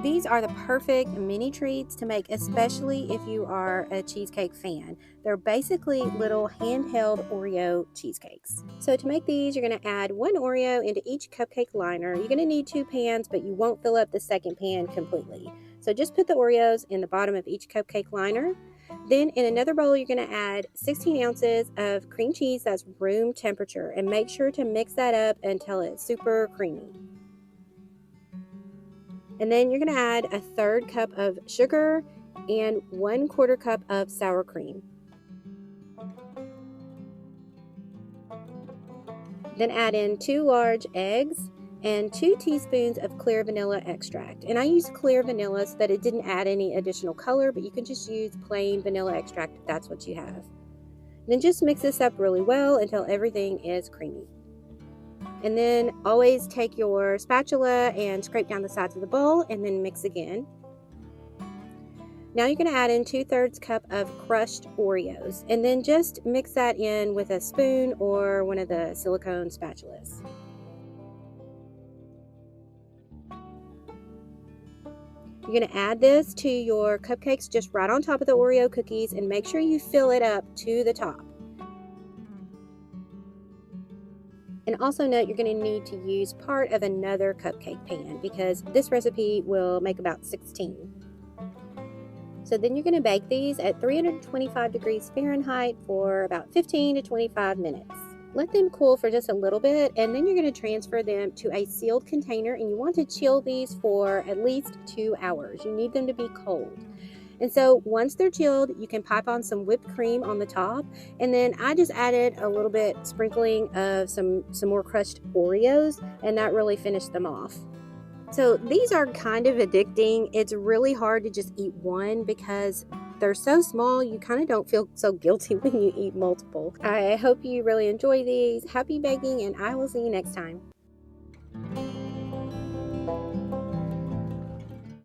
These are the perfect mini treats to make, especially if you are a cheesecake fan. They're basically little handheld Oreo cheesecakes. So to make these, you're going to add 1 Oreo into each cupcake liner. You're going to need 2 pans, but you won't fill up the second pan completely. So just put the Oreos in the bottom of each cupcake liner. Then in another bowl, you're going to add 16 ounces of cream cheese that's room temperature, and make sure to mix that up until it's super creamy. And then you're going to add a 1/3 cup of sugar and 1/4 cup of sour cream. Then add in 2 large eggs and 2 teaspoons of clear vanilla extract. And I used clear vanilla so that it didn't add any additional color, but you can just use plain vanilla extract if that's what you have. Then just mix this up really well until everything is creamy. And then always take your spatula and scrape down the sides of the bowl and then mix again. Now you're going to add in 2/3 cup of crushed Oreos, and then just mix that in with a spoon or one of the silicone spatulas. You're going to add this to your cupcakes just right on top of the Oreo cookies, and make sure you fill it up to the top. And also note you're going to need to use part of another cupcake pan because this recipe will make about 16. So then you're going to bake these at 325 degrees Fahrenheit for about 15 to 25 minutes. Let them cool for just a little bit, and then you're going to transfer them to a sealed container, and you want to chill these for at least 2 hours. You need them to be cold. And so once they're chilled, you can pipe on some whipped cream on the top. And then I just added a little bit sprinkling of some more crushed Oreos, and that really finished them off. So these are kind of addicting. It's really hard to just eat one because they're so small, you kind of don't feel so guilty when you eat multiple. I hope you really enjoy these. Happy baking, and I will see you next time.